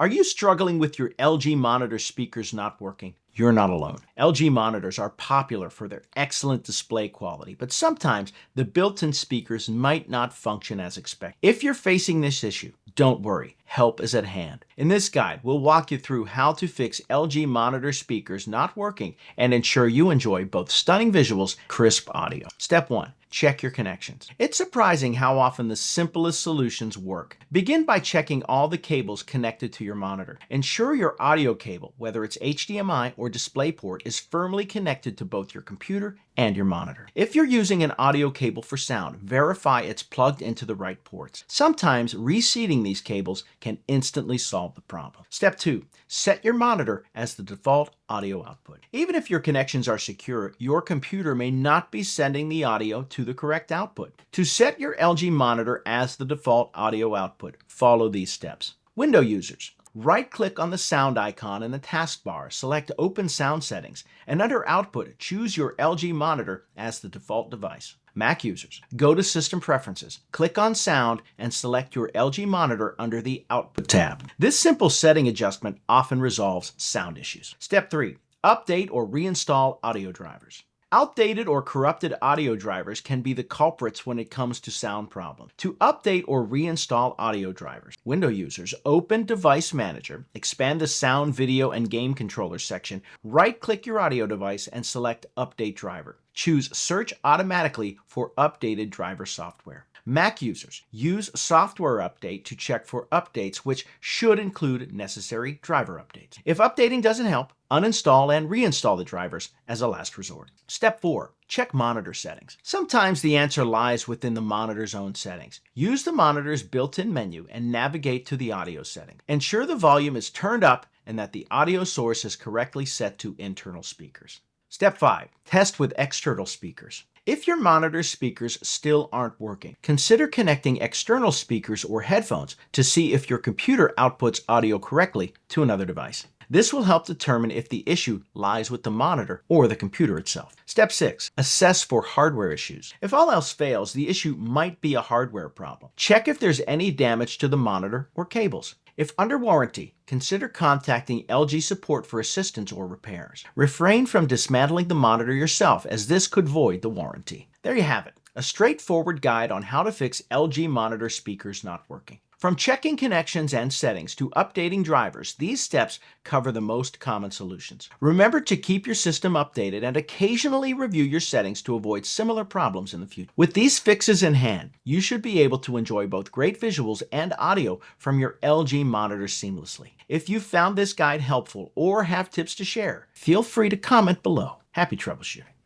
Are you struggling with your LG monitor speakers not working? You're not alone. LG monitors are popular for their excellent display quality, but sometimes the built-in speakers might not function as expected. If you're facing this issue, don't worry, help is at hand. In this guide, we'll walk you through how to fix LG monitor speakers not working and ensure you enjoy both stunning visuals and crisp audio. Step 1. Check your connections. It's surprising how often the simplest solutions work. Begin by checking all the cables connected to your monitor. Ensure your audio cable, whether it's HDMI or DisplayPort, is firmly connected to both your computer and your monitor. If you're using an audio cable for sound, verify it's plugged into the right ports. Sometimes reseating these cables can instantly solve the problem. Step 2. Set your monitor as the default audio output. Even if your connections are secure, your computer may not be sending the audio to the correct output. To set your LG monitor as the default audio output, follow these steps. Windows users. Right-click on the sound icon in the taskbar, select Open Sound Settings, and under Output, choose your LG monitor as the default device. Mac users, go to System Preferences, click on Sound, and select your LG monitor under the Output tab. This simple setting adjustment often resolves sound issues. Step 3. Update or reinstall audio drivers. Outdated or corrupted audio drivers can be the culprits when it comes to sound problems. To update or reinstall audio drivers, Windows users, open Device Manager, expand the Sound, Video, and Game Controller section, right-click your audio device, and select Update Driver. Choose Search Automatically for updated driver software. Mac users, use Software Update to check for updates, which should include necessary driver updates. If updating doesn't help, uninstall and reinstall the drivers as a last resort. Step 4. Check monitor settings. Sometimes the answer lies within the monitor's own settings. Use the monitor's built-in menu and navigate to the audio setting. Ensure the volume is turned up and that the audio source is correctly set to internal speakers. Step 5. Test with external speakers. If your monitor's speakers still aren't working, consider connecting external speakers or headphones to see if your computer outputs audio correctly to another device. This will help determine if the issue lies with the monitor or the computer itself. Step 6. Assess for hardware issues. If all else fails, the issue might be a hardware problem. Check if there's any damage to the monitor or cables. If under warranty, consider contacting LG support for assistance or repairs. Refrain from dismantling the monitor yourself, as this could void the warranty. There you have it, a straightforward guide on how to fix LG monitor speakers not working. From checking connections and settings to updating drivers, these steps cover the most common solutions. Remember to keep your system updated and occasionally review your settings to avoid similar problems in the future. With these fixes in hand, you should be able to enjoy both great visuals and audio from your LG monitor seamlessly. If you found this guide helpful or have tips to share, feel free to comment below. Happy troubleshooting.